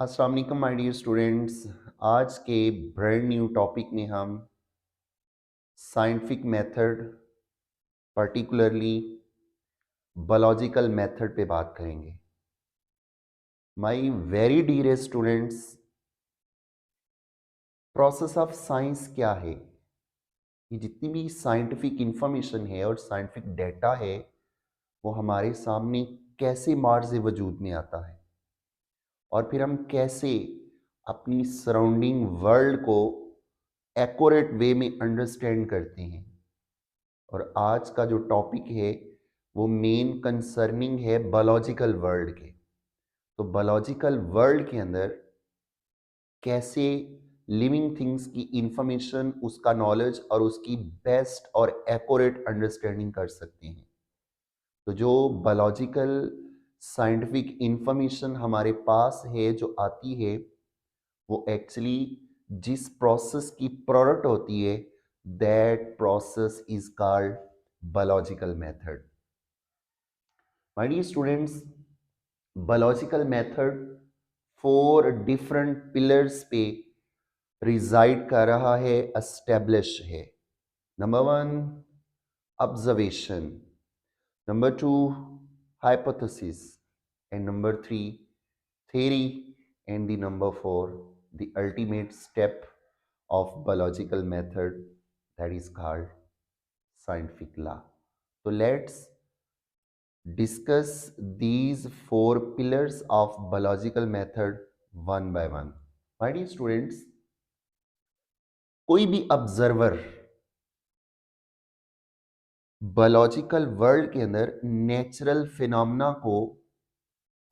अस्सलाम वालेकुम my dear students. आज के ब्रांड न्यू टॉपिक में हम scientific method, particularly biological method पे बात करेंगे। My very dear students, process of science क्या है? ये जितनी भी साइंटिफिक इंफॉर्मेशन है और साइंटिफिक डेटा है वो हमारे सामने कैसे मार्ज़ वजूद में आता है और फिर हम कैसे अपनी सराउंडिंग वर्ल्ड को एक्यूरेट वे में अंडरस्टैंड करते हैं। और आज का जो टॉपिक है वो मेन कंसर्निंग है बायोलॉजिकल वर्ल्ड के। तो बायोलॉजिकल वर्ल्ड के अंदर कैसे लिविंग थिंग्स की इंफॉर्मेशन, उसका नॉलेज और उसकी बेस्ट और एक्यूरेट अंडरस्टैंडिंग कर सकते हैं। तो जो बायोलॉजिकल साइंटिफिक इंफॉर्मेशन हमारे पास है, जो आती है, वो एक्चुअली जिस प्रोसेस की प्रोडक्ट होती है, that process is called biological method. My dear students, biological method 4 different pillars पे रिजाइड कर रहा है, एस्टेब्लिश है। Number 1, observation. Number 2, hypothesis, and number 3, theory, and the number 4, the ultimate step of biological method, that is called scientific law. So let's discuss these 4 pillars of biological method one by one. My dear students, कोई भी observer biological world के अंदर natural phenomena को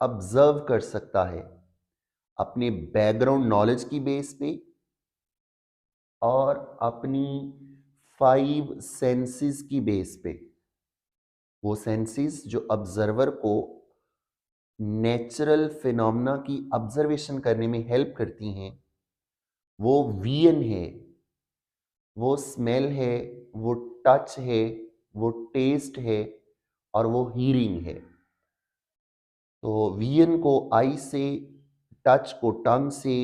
observe कर सकता है अपने background knowledge की बेस पे और अपनी 5 सेंसेस की बेस पे। वो सेंसेस जो ऑब्जर्वर को नेचुरल फिनोमेना की ऑब्जर्वेशन करने में हेल्प करती हैं, वो विजन है, वो स्मेल है, वो टच है, वो टेस्ट है और वो हीरिंग है। तो विजन को आई से, टच को टंग से,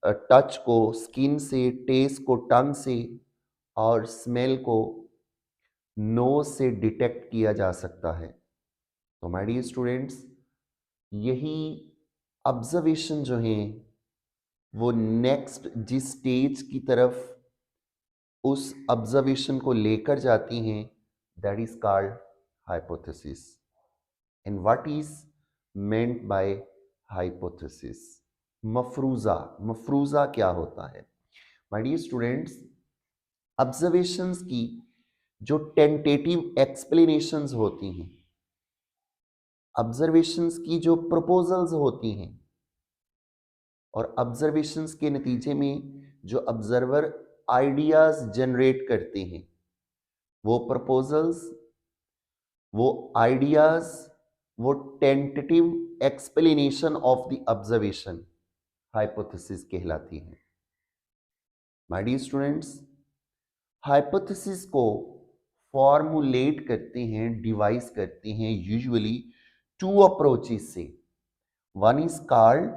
टच को स्किन से, टेस्ट को टंग से और स्मेल को नोज से डिटेक्ट किया जा सकता है। तो माय डियर स्टूडेंट्स, यही ऑब्जर्वेशन जो हैं वो नेक्स्ट जिस स्टेज की तरफ उस ऑब्जर्वेशन को लेकर जाती हैं, that is called hypothesis. And what is meant by hypothesis? मफरूजा। मफरूजा क्या होता है? माय डियर स्टूडेंट्स, ऑब्जर्वेशंस की जो टेंटेटिव एक्सप्लेनेशंस होती हैं, ऑब्जर्वेशंस की जो प्रपोजल्स होती हैं और ऑब्जर्वेशंस के नतीजे में जो ऑब्जर्वर आइडियाज जनरेट करते हैं, वो प्रपोजल्स, वो आइडियाज, वो tentative explanation of the observation hypothesis कहलाती है। माय डियर स्टूडेंट्स, हाइपोथेसिस को फॉर्मुलेट करते हैं, डिवाइस करते हैं यूजुअली 2 अप्रोचेस से। One is called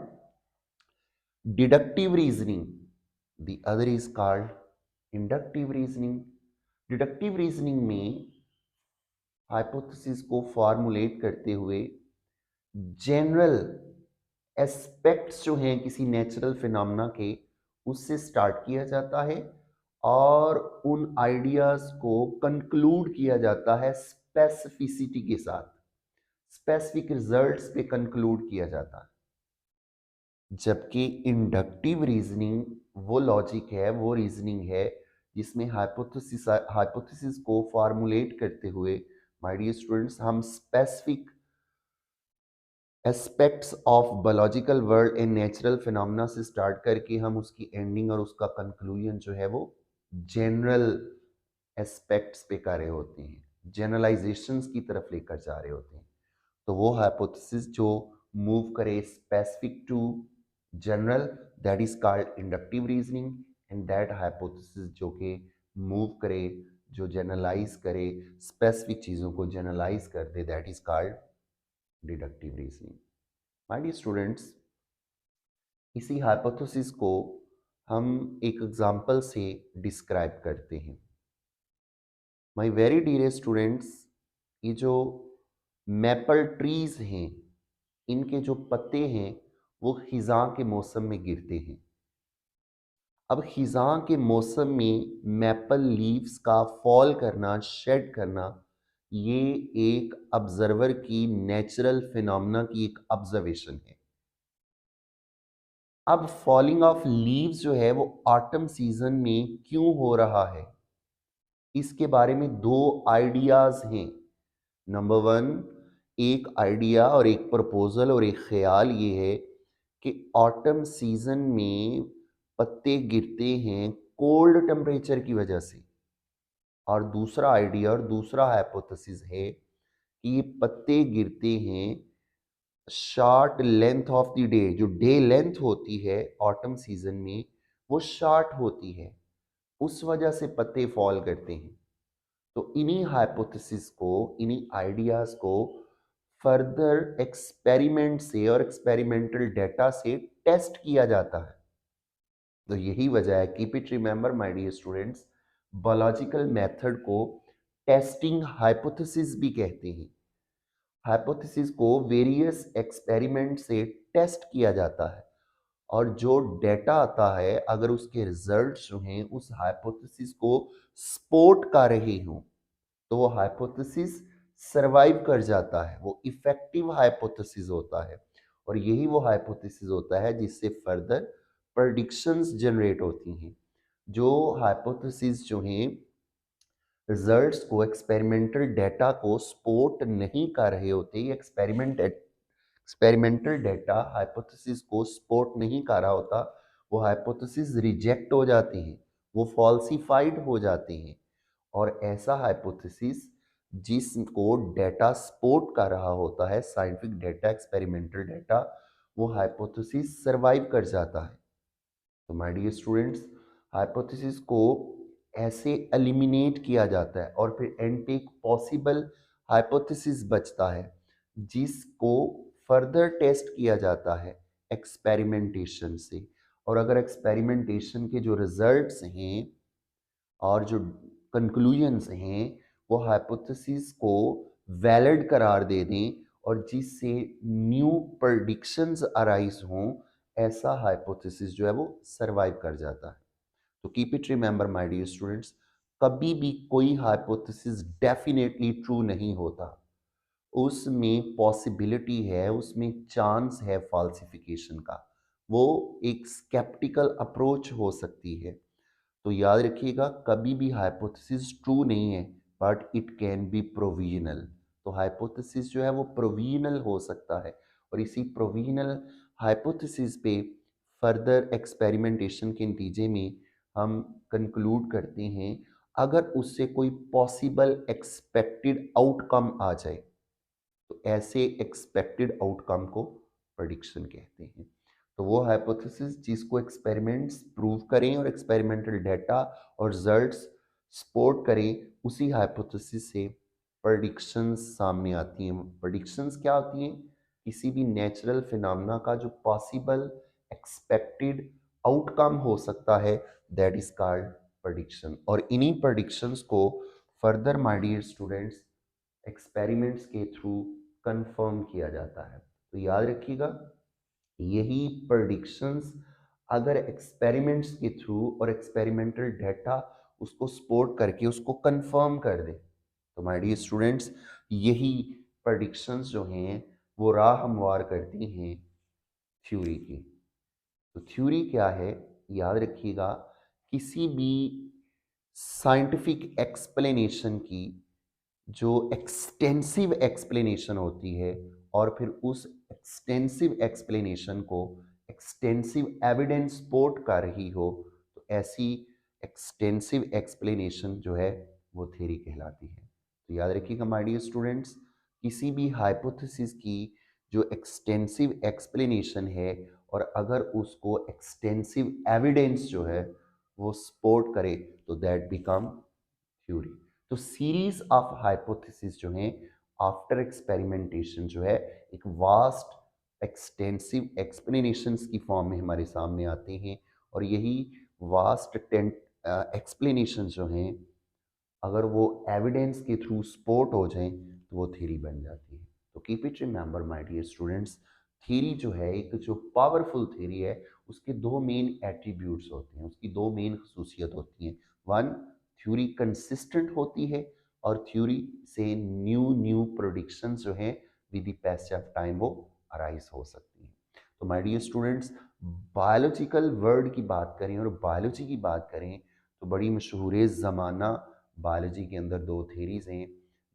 deductive reasoning, the other is called inductive reasoning. Deductive reasoning में हाइपोथेसिस को फॉर्मुलेट करते हुए जनरल एस्पेक्ट्स जो हैं किसी नेचुरल फिनोमेना के, उससे स्टार्ट किया जाता है और उन आइडियाज को कंक्लूड किया जाता है स्पेसिफिसिटी के साथ, स्पेसिफिक रिजल्ट्स पे कंक्लूड किया जाता है। जबकि इंडक्टिव रीजनिंग वो लॉजिक है, वो रीजनिंग है जिसमें हाइपोथेसिस को फॉर्मुलेट करते हुए, माय डियर स्टूडेंट्स, हम specific aspects of biological world and natural phenomena से स्टार्ट करके हम उसकी एंडिंग और उसका कंक्लूजन जो है वो जनरल एस्पेक्ट्स पे कर रहे होते हैं, जनरलाइजेशंस की तरफ लेकर जा रहे होते हैं। तो वो हाइपोथेसिस जो मूव करे specific to general, that is called inductive reasoning. And that hypothesis जो कि मूव करे, जो जनरलाइज करे, स्पेसिफिक चीज़ों को जनरलाइज कर दे, that is called deductive reasoning. My dear students, इसी हाइपोथेसिस को हम एक एग्जाम्पल से डिस्क्राइब करते हैं। माय वेरी डियर स्टूडेंट्स, ये जो मैपल ट्रीज हैं, इनके जो पत्ते हैं वो खिज़ां के मौसम में गिरते हैं। अब खिज़ां के मौसम में मैपल लीव्स का फॉल करना, शेड करना, ये एक ऑब्जर्वर की नेचुरल फिनोमेना की एक ऑब्जर्वेशन है। अब फॉलिंग ऑफ लीव्स जो है वो ऑटम सीजन में क्यों हो रहा है, इसके बारे में दो आइडियाज हैं। नंबर वन, एक आइडिया और एक प्रपोजल और एक ख्याल ये है कि ऑटम सीजन में पत्ते गिरते हैं कोल्ड टेम्परेचर की वजह से। और दूसरा आइडिया और दूसरा हाइपोथेसिस है कि ये पत्ते गिरते हैं short length of the day, जो डे लेंथ होती है ऑटम सीजन में वो शॉर्ट होती है, उस वजह से पत्ते फॉल करते हैं। तो इन्हीं हाइपोथेसिस को, इन्हीं आइडियाज को फर्दर एक्सपेरिमेंट से और एक्सपेरिमेंटल डेटा से टेस्ट किया जाता है। तो यही वजह है, keep it remember my dear students, biological method को टेस्टिंग हाइपोथेसिस भी कहते हैं। हाइपोथेसिस को वेरियस एक्सपेरिमेंट से टेस्ट किया जाता है और जो डेटा आता है, अगर उसके रिजल्ट्स जो हैं उस हाइपोथेसिस को सपोर्ट कर रहे हों, तो वो हाइपोथेसिस सरवाइव कर जाता है, वो इफेक्टिव हाइपोथेसिस होता है। और यही वो हाइपोथेसिस होता है जिससे फर्दर प्रेडिक्शंस जनरेट होती हैं। जो हाइपोथेसिस जो हैं रिजल्ट्स को, एक्सपेरिमेंटल डेटा को सपोर्ट नहीं कर रहे होते, ये एक्सपेरिमेंटल डेटा हाइपोथेसिस को सपोर्ट नहीं कर रहा होता, वो हाइपोथेसिस रिजेक्ट हो जाती हैं, वो फॉल्सिफाइड हो जाते हैं। और ऐसा हाइपोथेसिस जिसको डेटा सपोर्ट कर रहा होता है, साइंटिफिक डेटा, एक्सपेरिमेंटल डेटा, वो हाइपोथेसिस सरवाइव कर जाता है। तो माय डियर स्टूडेंट्स, हाइपोथेसिस को ऐसे एलिमिनेट किया जाता है और फिर एंड पे एक पॉसिबल हाइपोथेसिस बचता है जिसको फर्दर टेस्ट किया जाता है एक्सपेरिमेंटेशन से। और अगर एक्सपेरिमेंटेशन के जो रिजल्ट्स हैं और जो कंक्लूजन्स हैं वो हाइपोथेसिस को वैलिड करार दे दें और जिससे न्यू प्रेडिक्शंस अराइज हों, ऐसा हाइपोथेसिस जो है वो सरवाइव कर जाता है। तो keep it remember my dear students, कभी भी कोई हाइपोथेसिस डेफिनेटली ट्रू नहीं होता, उसमें पॉसिबिलिटी है, उसमें चांस है फॉल्सिफिकेशन का। वो एक स्केप्टिकल अप्रोच हो सकती है। तो याद रखिएगा, कभी भी हाइपोथेसिस ट्रू नहीं है, but it can be provisional. तो हाइपोथेसिस जो है वो प्रोविजनल हो सकता है और इसी प्रोविजनल हाइपोथेसिस पे फर्दर एक्सपेरिमेंटेशन के नतीजे में हम कंक्लूड करते हैं, अगर उससे कोई पॉसिबल एक्सपेक्टेड आउटकम आ जाए, तो ऐसे एक्सपेक्टेड आउटकम को प्रेडिक्शन कहते हैं। तो वो हाइपोथेसिस जिसको एक्सपेरिमेंट्स प्रूव करें और एक्सपेरिमेंटल डेटा और रिजल्ट्स सपोर्ट करें, उसी हाइपोथेसिस से प्रेडिक्शंस सामने आती हैं। प्रेडिक्शंस क्या होती हैं? किसी भी नेचुरल फिनोमेना का जो पॉसिबल एक्सपेक्टेड आउटकम हो सकता है, दैट इज कॉल्ड प्रेडिक्शन। और इन्हीं प्रेडिक्शंस को further my dear students experiments के थ्रू कंफर्म किया जाता है। तो याद रखिएगा, यही प्रेडिक्शंस अगर एक्सपेरिमेंट्स के थ्रू और एक्सपेरिमेंटल डेटा उसको सपोर्ट करके उसको कंफर्म कर दे, तो माय डियर स्टूडेंट्स, यही प्रेडिक्शंस जो हैं वो राह हमवार करती हैं थ्योरी की। तो थ्योरी क्या है? याद रखिएगा, किसी भी साइंटिफिक एक्सप्लेनेशन की जो एक्सटेंसिव एक्सप्लेनेशन होती है और फिर उस एक्सटेंसिव एक्सप्लेनेशन को एक्सटेंसिव एविडेंस सपोर्ट कर रही हो, तो ऐसी एक्सटेंसिव एक्सप्लेनेशन जो है वो थ्योरी कहलाती है। तो याद रखिएगा माय डियर स्टूडेंट्स, किसी भी हाइपोथेसिस की जो एक्सटेंसिव एक्सप्लेनेशन है और अगर उसको एक्सटेंसिव एविडेंस जो है वो सपोर्ट करे, तो दैट बिकम थ्योरी। तो सीरीज ऑफ हाइपोथेसिस जो हैं आफ्टर एक्सपेरिमेंटेशन जो है एक वास्ट एक्सटेंसिव एक्सप्लेनेशंस की फॉर्म में हमारे सामने आते हैं, और यही वास्ट टेंट एक्सप्लेनेशन जो हैं, अगर वो एविडेंस के थ्रू सपोर्ट हो जाएं तो वो थ्योरी बन जाती है। तो keep it remember my dear students, theory जो है, एक जो पावरफुल थ्योरी है, उसके दो मेन एट्रीब्यूट्स होते हैं, उसकी दो मेन खसूसियत होती हैं। वन, थ्योरी कंसिस्टेंट होती है, और थ्योरी से न्यू न्यू प्रोडिक्शंस जो हैं with the passage of time वो अराइज हो सकती हैं। तो my dear students, biological world की बात करें और बायोलॉजी की बात करें तो बड़ी मशहूर ज़माना बायोलॉजी के अंदर दो थेरीज हैं।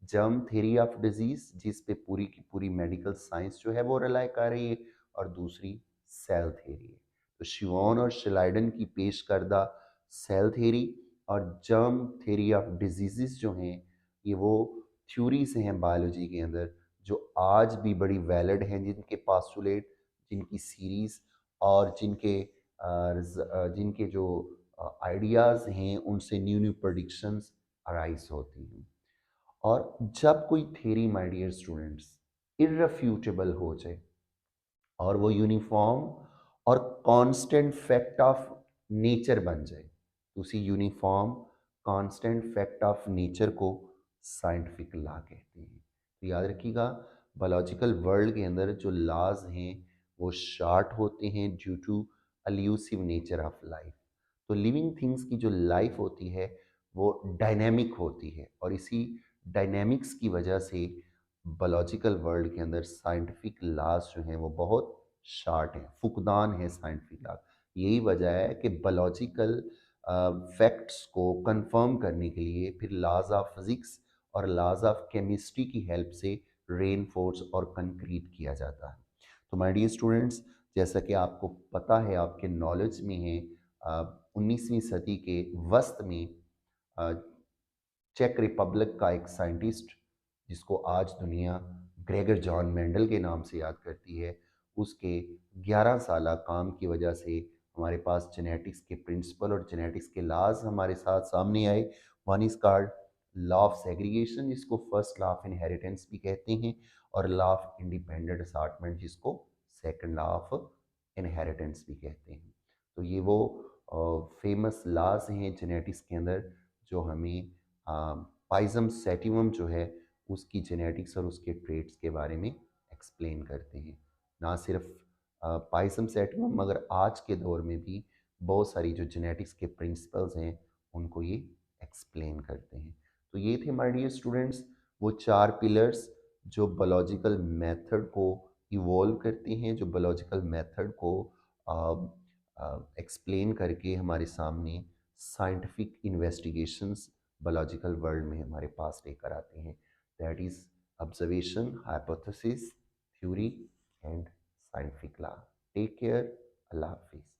जर्म थेरी ऑफ डिजीज, जिस पे पूरी की पूरी मेडिकल साइंस जो है वो रिलाई कर रही है, और दूसरी सेल थेरी है। तो शिवॉन और शिलाइडन की पेश करदा सेल थेरी और जर्म थेरी ऑफ डिजीजेस जो हैं, ये वो थ्योरीज हैं बायोलॉजी के अंदर जो आज भी बड़ी वैलिड हैं, जिनके पास्टुलेट, जिनकी सीरीज और जिनके जो आइडियाज़ हैं उनसे न्यू न्यू प्रोडिक्शंस अराइज होती हैं। और जब कोई थ्योरी माय डियर स्टूडेंट्स इररिफ्यूटेबल हो जाए और वो यूनिफॉर्म और कांस्टेंट फैक्ट ऑफ नेचर बन जाए, तो उसी uniform constant fact of nature को साइंटिफिक लॉ कहते हैं। तो याद रखिएगा, बायोलॉजिकल वर्ल्ड के अंदर जो लॉज हैं वो शार्ट होते हैं due to elusive nature of life. तो लिविंग थिंग्स की जो लाइफ होती है वो डायनेमिक होती है, और इसी डायनेमिक्स की वजह से बायोलॉजिकल वर्ल्ड के अंदर साइंटिफिक लॉज जो हैं वो बहुत शार्ट हैं, फुकदान है साइंटिफिक लॉ। यही वजह है कि बायोलॉजिकल फैक्ट्स को कंफर्म करने के लिए फिर लॉज ऑफ फिज़िक्स और लॉज ऑफ केमिस्ट्री की हेल्प से रेनफोर्स और कंक्रीट किया जाता है। तो माय डियर स्टूडेंट्स, जैसा कि आपको पता है, आपके नॉलेज में है, 19वीं सदी के वस्त में अ, चेक रिपब्लिक का एक साइंटिस्ट, जिसको आज दुनिया ग्रेगर जॉन मेंडल के नाम से याद करती है, उसके 11 साला काम की वजह से हमारे पास जेनेटिक्स के प्रिंसिपल और जेनेटिक्स के लॉज हमारे साथ सामने आए। One is called law of segregation, जिसको फर्स्ट लॉ ऑफ इनहेरिटेंस भी कहते हैं, और लॉ ऑफ इंडिपेंडेंट असार्टमेंट, जिसको सेकंड लॉ ऑफ इनहेरिटेंस भी कहते हैं। तो ये वो फेमस लॉज हैं जेनेटिक्स के अंदर जो हमें पाइजम सेटिवम जो है उसकी जेनेटिक्स और उसके ट्रेड्स के बारे में एक्सप्लेन करते हैं। ना सिर्फ पाइजम सेटिवम, मगर आज के दौर में भी बहुत सारी जो जेनेटिक्स के प्रिंसिपल्स हैं उनको ये एक्सप्लेन करते हैं। तो ये थे माय डियर स्टूडेंट्स वो चार पिलर्स जो बायोलॉजिकल मेथड को इवॉल्व करते हैं, जो बायोलॉजिकल मेथड को एक्सप्लेन करके हमारे सामने साइंटिफिक इन्वेस्टिगेशंस बायोलॉजिकल वर्ल्ड में हमारे पास लेकर आते हैं। That is observation, hypothesis, theory and scientific law. Take care, अल्लाह हाफिज।